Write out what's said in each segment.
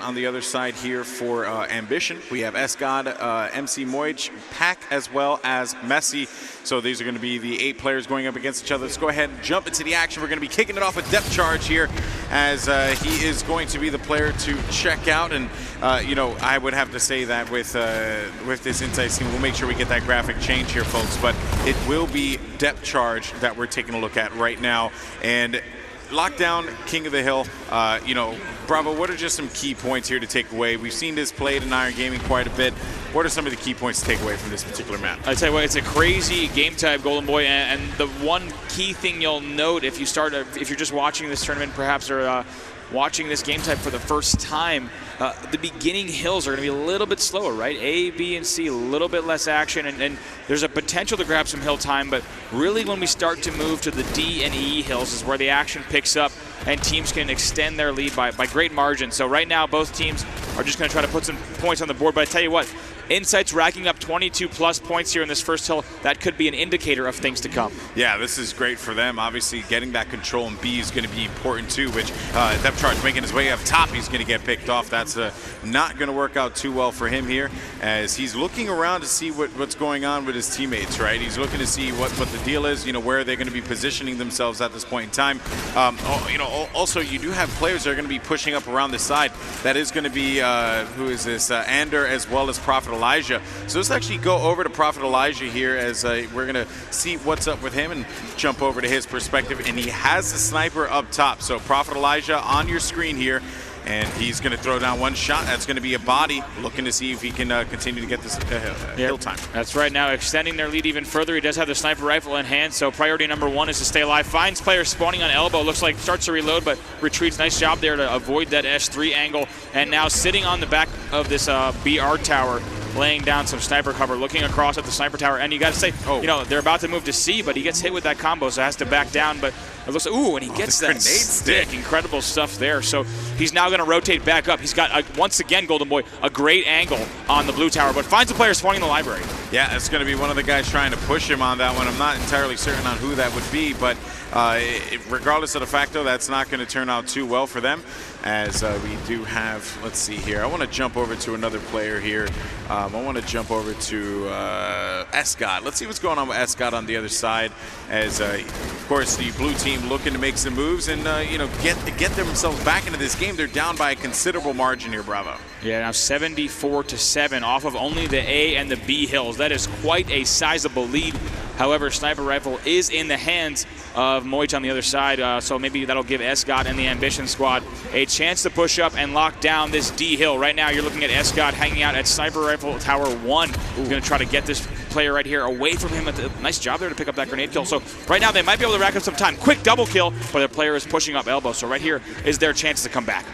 on the other side here for Ambition. We have Esgod, MC Moj, Pack, as well as Messi. So these are going to be the 8 players going up against each other. Let's go ahead and jump into the action. We're going to be kicking it off with Depth Charge here, as he is going to be the player to check out. And you know, I would have to say that with this Insights team, we'll make sure we get that graphic change here, folks. But it will be Depth Charge that we're taking a look at right now. And Lockdown, King of the Hill, you know, Bravo, what are just some key points here to take away? We've seen this played in Iron Gaming quite a bit. What are some of the key points to take away from this particular map? I tell you what, it's a crazy game type, Golden Boy, and the one key thing you'll note if you're just watching this tournament, perhaps, or watching this game type for the first time, the beginning hills are going to be a little bit slower, right? A, B, and C, a little bit less action, and there's a potential to grab some hill time, but really when we start to move to the D and E hills is where the action picks up and teams can extend their lead by great margin. So right now, both teams are just going to try to put some points on the board, but I tell you what, Insight's racking up 22+ points here in this first hill. That could be an indicator of things to come. Yeah, this is great for them. Obviously, getting that control in B is going to be important too, which Depth Charge making his way up top, he's going to get picked off. That's not going to work out too well for him here, as he's looking around to see what's going on with his teammates, right? He's looking to see what the deal is, you know, where they're going to be positioning themselves at this point in time. You know, also, you do have players that are going to be pushing up around the side. That is going to be, who is this? Ander, as well as Prophet Elijah. So let's actually go over to Prophet Elijah here, as we're going to see what's up with him and jump over to his perspective. And he has the sniper up top. So Prophet Elijah on your screen here. And he's going to throw down one shot. That's going to be a body, looking to see if he can continue to get this hill time. That's right, now extending their lead even further. He does have the sniper rifle in hand, so priority number 1 is to stay alive. Finds players spawning on elbow. Looks like starts to reload, but retreats. Nice job there to avoid that S3 angle. And now sitting on the back of this BR tower, laying down some sniper cover, looking across at the sniper tower. And you got to say, you know, they're about to move to C, but he gets hit with that combo, so has to back down. But it looks like, ooh, and he gets that grenade stick. Incredible stuff there. So he's now going to rotate back up. He's got, once again, Golden Boy, a great angle on the blue tower, but finds a player spawning in the library. Yeah, it's going to be one of the guys trying to push him on that one. I'm not entirely certain on who that would be, but regardless of the fact, though, that's not going to turn out too well for them, as we do have, let's see here. I want to jump over to another player here. I want to jump over to Esgod. Let's see what's going on with Esgod on the other side, as, of course, the blue team looking to make some moves and, you know, get themselves back into this game. They're down by a considerable margin here, Bravo. Yeah, now 74-7 off of only the A and the B hills. That is quite a sizable lead. However, sniper rifle is in the hands of Moj on the other side, so maybe that'll give Esgod and the Ambition squad a chance to push up and lock down this D hill. Right now, you're looking at Esgod hanging out at sniper rifle tower 1. He's going to try to get this player right here away from him. Nice job there to pick up that grenade kill. So right now, they might be able to rack up some time. Quick double kill, but their player is pushing up elbow. So right here is their chance to come back.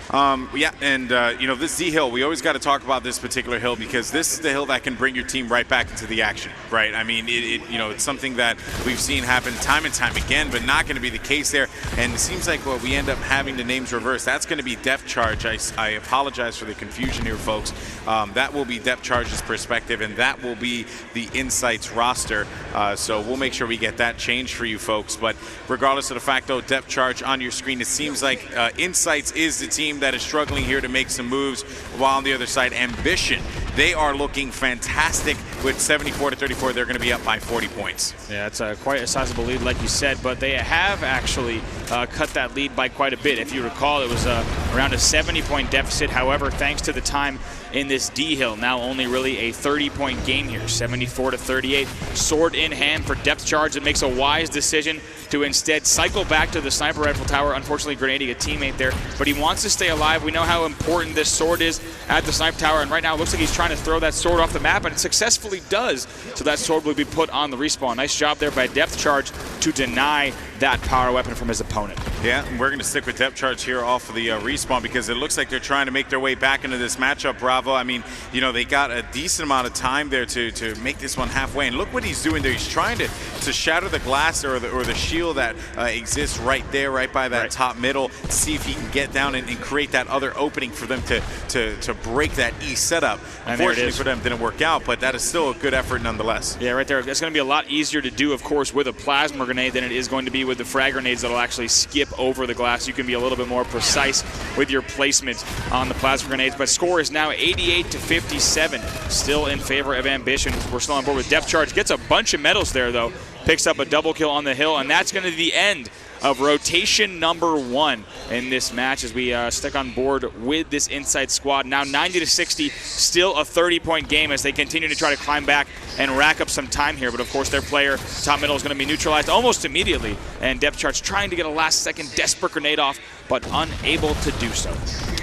Yeah, and you know, this D hill, we always got to talk about this particular hill, because this is the hill that can bring your team right back into the action, right? I mean, you know, it's something that we've seen happen time and time again, but not going to be the case there. And it seems like, well, we end up having the names reversed. That's going to be Depth Charge. I apologize for the confusion here, folks. That will be Depth Charge's perspective, and that will be the Insights roster. So we'll make sure we get that changed for you folks. But regardless of the fact, though, Depth Charge on your screen, it seems like Insights is the team that is struggling here to make some moves, while on the other side, Ambition, they are looking fantastic with 74-34. They're going to be up by 40 points. Yeah, it's quite a sizable lead, like you said, but they have actually cut that lead by quite a bit. If you recall, it was around a 70-point deficit. However, thanks to the time in this D hill, now only really a 30-point game here, 74-38. Sword in hand for Depth Charge. It makes a wise decision to instead cycle back to the sniper rifle tower, unfortunately grenading a teammate there, but he wants to stay alive. We know how important this sword is at the sniper tower, and right now it looks like he's trying to throw that sword off the map, and it successfully does. So that sword will be put on the respawn. Nice job there by Depth Charge to deny that power weapon from his opponent. Yeah, and we're going to stick with Depth Charge here off of the respawn, because it looks like they're trying to make their way back into this matchup, Bravo. I mean, you know, they got a decent amount of time there to make this one halfway, and look what he's doing there. He's trying to to shatter the glass or the shield that exists right there, right by that top middle, to see if he can get down and create that other opening for them to break that E setup. Unfortunately for them, didn't work out, but that is still a good effort nonetheless. Yeah, right there. It's going to be a lot easier to do, of course, with a plasma grenade than it is going to be with the frag grenades that'll actually skip over the glass. You can be a little bit more precise with your placement on the plasma grenades, but score is now 88-57, still in favor of Ambition. We're still on board with Depth Charge. Gets a bunch of medals there, though. Picks up a double kill on the hill, and that's going to be the end of rotation number 1 in this match as we stick on board with this inside squad. Now 90-60, still a 30-point game as they continue to try to climb back and rack up some time here. But of course their player, top middle, is going to be neutralized almost immediately, and Depth Charge trying to get a last-second desperate grenade off, but unable to do so.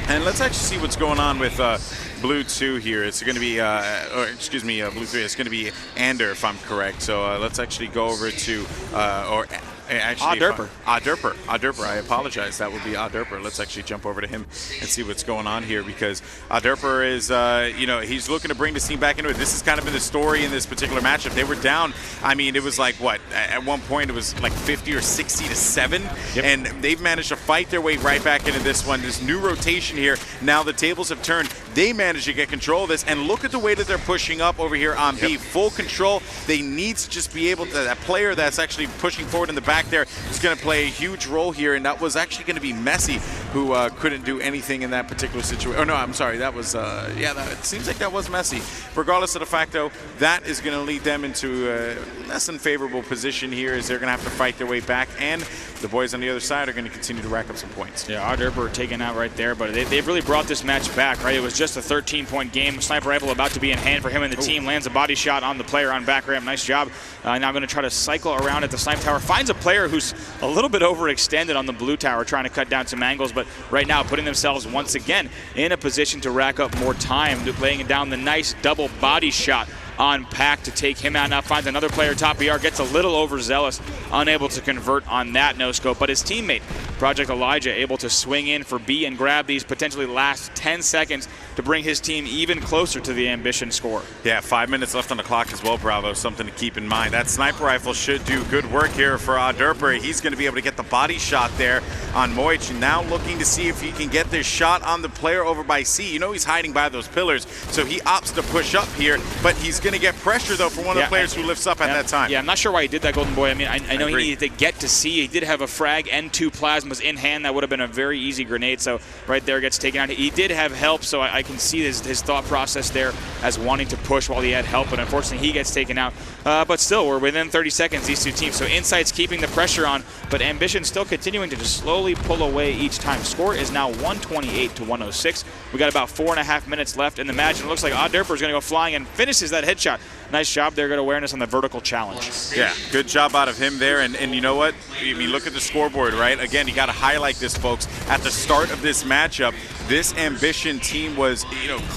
And let's actually see what's going on with Blue 2 here. It's going to be, Blue 3. It's going to be Ander, if I'm correct. So let's actually go over to, Derper. Derper. I apologize. That would be Derper. Let's actually jump over to him and see what's going on here, because Derper is, he's looking to bring this team back into it. This has kind of been the story in this particular matchup. They were down. I mean, it was like what? At one point, it was like 50 or 60 to 7, and they've managed to fight their way right back into this one. This new rotation here. Now the tables have turned. They managed to get control of this, and look at the way that they're pushing up over here on B. Full control. They need to just be able to. That player that's actually pushing forward in the back there is going to play a huge role here, and that was actually going to be Messi, who couldn't do anything in that particular situation. Oh no, I'm sorry, that was it seems like that was Messi. Regardless of the fact, though, that is going to lead them into a less than favorable position here, as they're going to have to fight their way back, and the boys on the other side are going to continue to rack up some points. Yeah, Derper taken out right there, but they've really brought this match back, right? It was just a 13-point game. Sniper rifle about to be in hand for him and the team. Lands a body shot on the player on back ramp. Nice job. Now going to try to cycle around at the snipe tower. Finds a player who's a little bit overextended on the blue tower, trying to cut down some angles, but right now putting themselves once again in a position to rack up more time, laying down the nice double body shot on Pack to take him out. Now finds another player top BR, gets a little overzealous, unable to convert on that no-scope, but his teammate, Project Elijah, able to swing in for B and grab these potentially last 10 seconds to bring his team even closer to the Ambition score. Yeah, 5 minutes left on the clock as well, Bravo. Something to keep in mind. That sniper rifle should do good work here for Derper. He's going to be able to get the body shot there on Moich. Now looking to see if he can get this shot on the player over by C. You know he's hiding by those pillars, so he opts to push up here, but he's going to get pressure, though, for one of the players who lifts up at that time. Yeah, I'm not sure why he did that, Golden Boy. I mean, I know he needed to get to C. He did have a frag and 2 plasmas in hand. That would have been a very easy grenade, so right there gets taken out. He did have help, so I can see his thought process there as wanting to push while he had help, but unfortunately he gets taken out. But still, we're within 30 seconds, these two teams, so Insight's keeping the pressure on, but Ambition still continuing to just slowly pull away each time. Score is now 128-106. We got about 4.5 minutes left in the match, and it looks like Derper is going to go flying and finishes that headshot. Nice job there, good awareness on the vertical challenge. Yeah, good job out of him there, and you know what? I mean, look at the scoreboard, right? Again, you got to highlight this, folks. At the start of this matchup, this Ambition team was,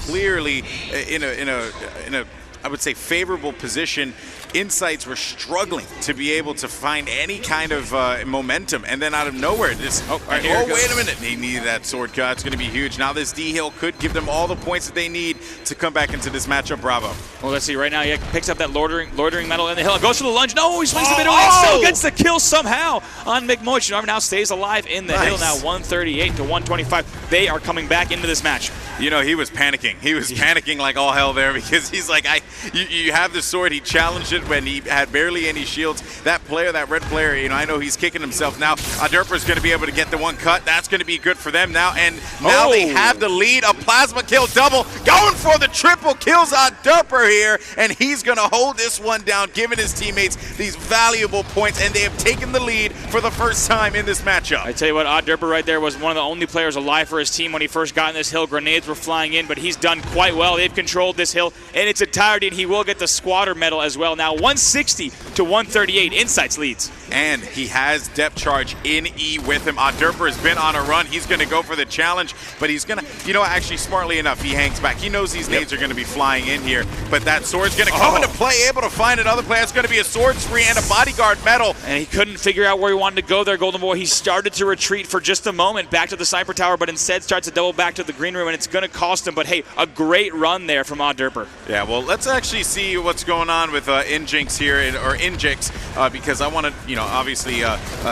clearly in a I would say favorable position. Insights were struggling to be able to find any kind of momentum, and then out of nowhere, this wait a minute, they needed that sword cut. It's going to be huge. Now this D-Hill could give them all the points that they need to come back into this matchup. Bravo. Well, let's see. Right now, he picks up that loitering medal in the hill and goes for the lunge. No, he swings the middle and still gets the kill somehow on McMoich. Now stays alive in the hill. Now 138-125. They are coming back into this match. You know, he was panicking. He was panicking like all hell there, because he's like, you have the sword. He challenged it when he had barely any shields. That player, that red player, I know he's kicking himself now. Derper's going to be able to get the one cut. That's going to be good for them now. And now they have the lead. A plasma kill double. Going for the triple kills on Derper here. And he's going to hold this one down, giving his teammates these valuable points. And they have taken the lead for the first time in this matchup. I tell you what, Derper right there was one of the only players alive for his team when he first got in this hill. Grenades were flying in, but he's done quite well. They've controlled this hill in its entirety, and he will get the squatter medal as well. Now 160-138, Insights leads. and he has depth charge in E with him. Derper has been on a run. He's going to go for the challenge, but he's going to, actually smartly enough, he hangs back. He knows these nades are going to be flying in here, but that sword's going to come into play, able to find another player. It's going to be a sword spree and a bodyguard medal. And he couldn't figure out where he wanted to go there, Golden Boy. He started to retreat for just a moment back to the Sniper Tower, but instead starts to double back to the green room, and it's going to cost him. But hey, a great run there from Derper. Yeah, well, let's actually see what's going on with Injinx here, or Injix, because I want to, obviously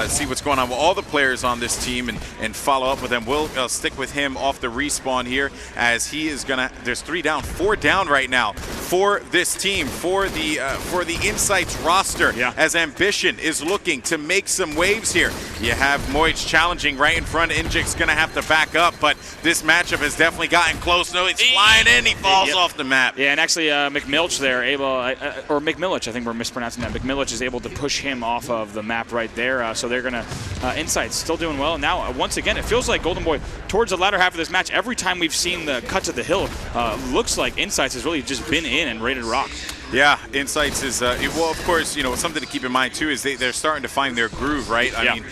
see what's going on with all the players on this team and follow up with them. We'll stick with him off the respawn here, as he is gonna. There's 3 down, 4 down right now for this team, for the Insights roster. Yeah. As Ambition is looking to make some waves here. You have Moich challenging right in front. Injix gonna have to back up, but this matchup has definitely gotten close. No, he's flying in. He falls off the map. Yeah, and actually McMilch there or McMillich, I think we're mispronouncing that. McMillich is able to push him off of the map right there. So they're gonna Insights still doing well. Now once again, it feels like Golden Boy towards the latter half of this match. Every time we've seen the cut to the hill, looks like Insights has really just been in and ready to rock. Yeah, Insights is, well, of course, something to keep in mind, too, is they're starting to find their groove, right? I mean,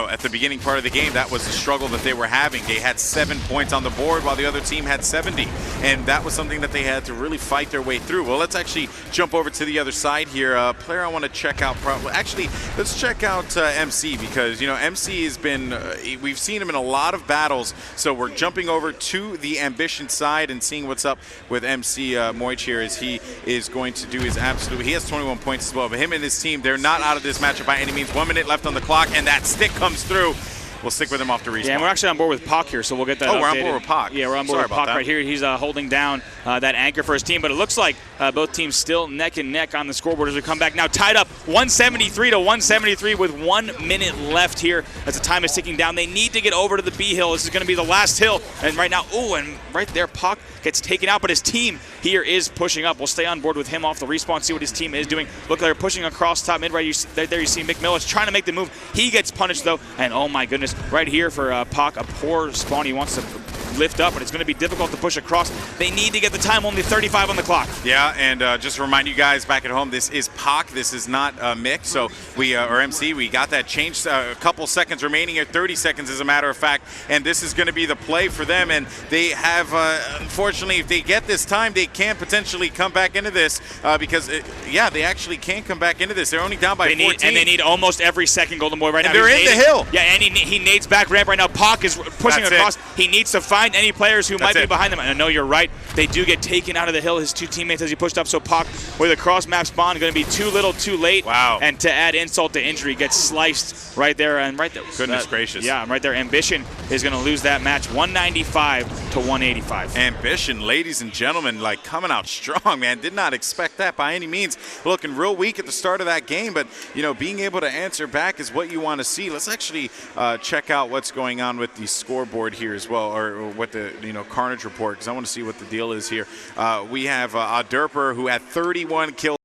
at the beginning part of the game, that was the struggle that they were having. They had 7 points on the board while the other team had 70, and that was something that they had to really fight their way through. Well, let's actually jump over to the other side here. Player I want to check out, actually, let's check out MC, because, MC has been, we've seen him in a lot of battles, so we're jumping over to the Ambition side and seeing what's up with MC Moich here, as he is going to do his absolute. He has 21 points as well, but him and his team, they're not out of this matchup by any means. 1 minute left on the clock, and that stick comes through. We'll stick with him off the respawn. Yeah, and we're actually on board with Pac here, so we'll get that updated. We're on board with Pac. Yeah, we're on board with Pac right here. He's holding down that anchor for his team, but it looks like both teams still neck and neck on the scoreboard as we come back. Now tied up 173 to 173 with 1 minute left here as the time is ticking down. They need to get over to the B hill. This is going to be the last hill, and right now, and right there, Pac gets taken out, but his team here is pushing up. We'll stay on board with him off the respawn, see what his team is doing. Look, they're pushing across top mid. Right there you see McMillis trying to make the move. He gets punished, though, and oh my goodness, right here for Pac, a poor spawn. He wants to lift up, but it's going to be difficult to push across. They need to get the time, only 35 on the clock. Yeah, and just to remind you guys back at home, this is Pac, this is not Mick, so we, or MC, we got that changed. A couple seconds remaining here, 30 seconds as a matter of fact, and this is going to be the play for them, and they have, unfortunately, if they get this time, they can potentially come back into this, because, yeah, they actually can come back into this. They're only down by 14. And they need almost every second, Golden Boy, right now. And they're in the hill. Yeah, and he nades back ramp right now. Pac is pushing across. He needs to find any players who might be behind them. And I know you're right. They do get taken out of the hill, his 2 teammates, as he pushed up. So Pac, with a cross map spawn, going to be too little, too late. Wow. And to add insult to injury, gets sliced right there. And right there. Goodness gracious. Yeah, right there. Ambition is going to lose that match, 195 to 185. Ambition, ladies and gentlemen, like coming out strong, man. Did not expect that by any means. Looking real weak at the start of that game, but, being able to answer back is what you want to see. Let's actually check out what's going on with the scoreboard here as well, or what the, Carnage report, because I want to see what the deal is here. We have Derper, who had 31 kills.